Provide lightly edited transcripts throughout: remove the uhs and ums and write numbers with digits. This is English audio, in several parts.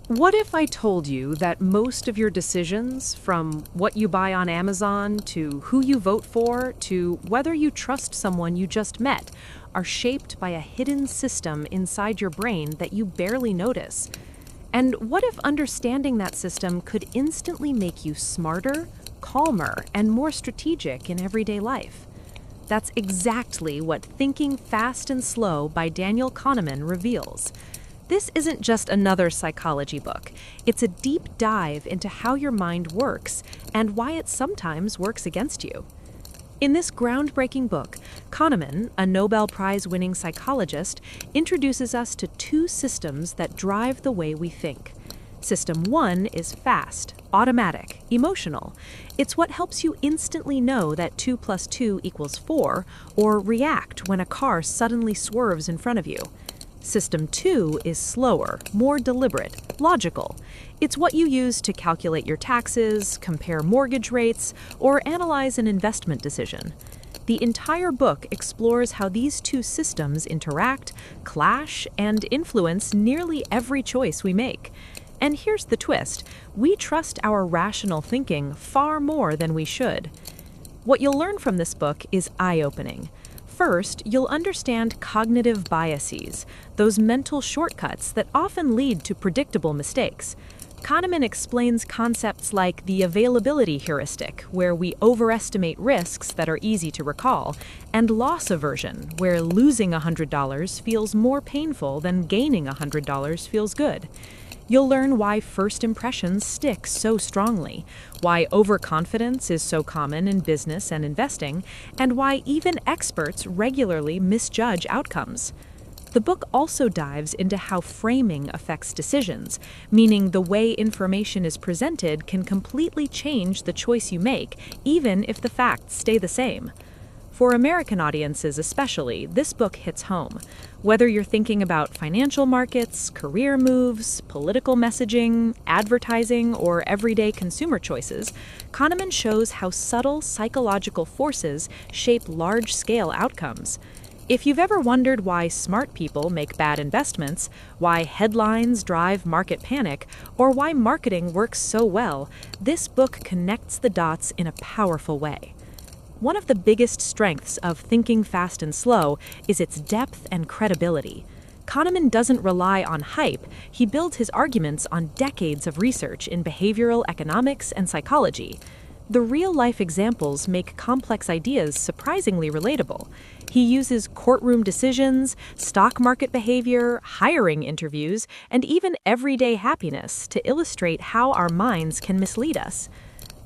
What if I told you that most of your decisions, from what you buy on Amazon to who you vote for to whether you trust someone you just met, are shaped by a hidden system inside your brain that you barely notice? And what if understanding that system could instantly make you smarter, calmer, and more strategic in everyday life? That's exactly what Thinking Fast and Slow by Daniel Kahneman reveals. This isn't just another psychology book. It's a deep dive into how your mind works and why it sometimes works against you. In this groundbreaking book, Kahneman, a Nobel Prize-winning psychologist, introduces us to two systems that drive the way we think. System 1 is fast, automatic, emotional. It's what helps you instantly know that 2 plus 2 equals 4, or react when a car suddenly swerves in front of you. System 2 is slower, more deliberate, logical. It's what you use to calculate your taxes, compare mortgage rates, or analyze an investment decision. The entire book explores how these two systems interact, clash, and influence nearly every choice we make. And here's the twist: we trust our rational thinking far more than we should. What you'll learn from this book is eye-opening. First, you'll understand cognitive biases, those mental shortcuts that often lead to predictable mistakes. Kahneman explains concepts like the availability heuristic, where we overestimate risks that are easy to recall, and loss aversion, where losing $100 feels more painful than gaining $100 feels good. You'll learn why first impressions stick so strongly, why overconfidence is so common in business and investing, and why even experts regularly misjudge outcomes. The book also dives into how framing affects decisions, meaning the way information is presented can completely change the choice you make, even if the facts stay the same. For American audiences especially, this book hits home. Whether you're thinking about financial markets, career moves, political messaging, advertising, or everyday consumer choices, Kahneman shows how subtle psychological forces shape large-scale outcomes. If you've ever wondered why smart people make bad investments, why headlines drive market panic, or why marketing works so well, this book connects the dots in a powerful way. One of the biggest strengths of Thinking Fast and Slow is its depth and credibility. Kahneman doesn't rely on hype, he builds his arguments on decades of research in behavioral economics and psychology. The real-life examples make complex ideas surprisingly relatable. He uses courtroom decisions, stock market behavior, hiring interviews, and even everyday happiness to illustrate how our minds can mislead us.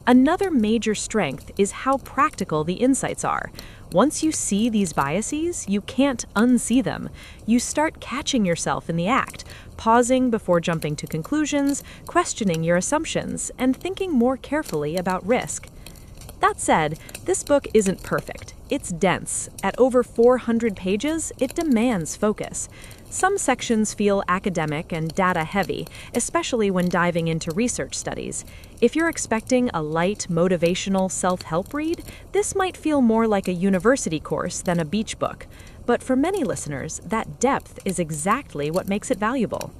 Another major strength is how practical the insights are. Once you see these biases, you can't unsee them. You start catching yourself in the act, pausing before jumping to conclusions, questioning your assumptions, and thinking more carefully about risk. That said, this book isn't perfect. It's dense. At over 400 pages, it demands focus. Some sections feel academic and data-heavy, especially when diving into research studies. If you're expecting a light, motivational self-help read, this might feel more like a university course than a beach book. But for many listeners, that depth is exactly what makes it valuable.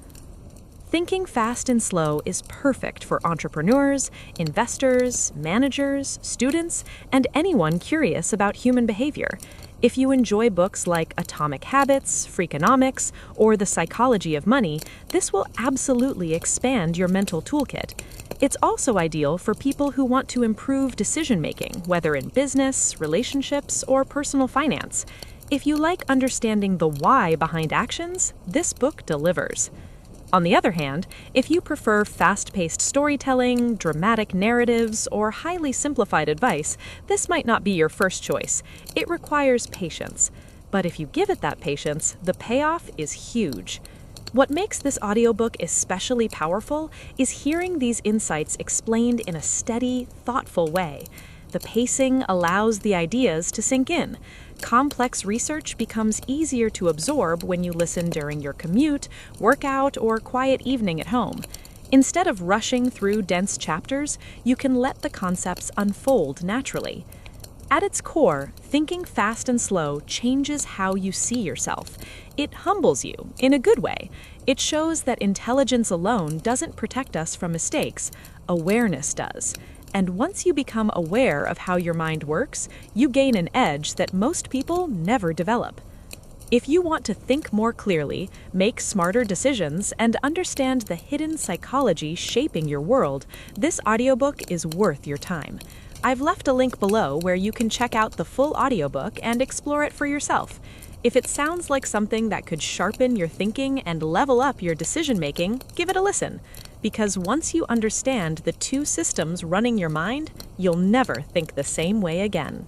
Thinking Fast and Slow is perfect for entrepreneurs, investors, managers, students, and anyone curious about human behavior. If you enjoy books like Atomic Habits, Freakonomics, or The Psychology of Money, this will absolutely expand your mental toolkit. It's also ideal for people who want to improve decision-making, whether in business, relationships, or personal finance. If you like understanding the why behind actions, this book delivers. On the other hand, if you prefer fast-paced storytelling, dramatic narratives, or highly simplified advice, this might not be your first choice. It requires patience. But if you give it that patience, the payoff is huge. What makes this audiobook especially powerful is hearing these insights explained in a steady, thoughtful way. The pacing allows the ideas to sink in. Complex research becomes easier to absorb when you listen during your commute, workout, or quiet evening at home. Instead of rushing through dense chapters, you can let the concepts unfold naturally. At its core, thinking fast and slow changes how you see yourself. It humbles you, in a good way. It shows that intelligence alone doesn't protect us from mistakes. Awareness does. And once you become aware of how your mind works, you gain an edge that most people never develop. If you want to think more clearly, make smarter decisions, and understand the hidden psychology shaping your world, this audiobook is worth your time. I've left a link below where you can check out the full audiobook and explore it for yourself. If it sounds like something that could sharpen your thinking and level up your decision-making, give it a listen. Because once you understand the two systems running your mind, you'll never think the same way again.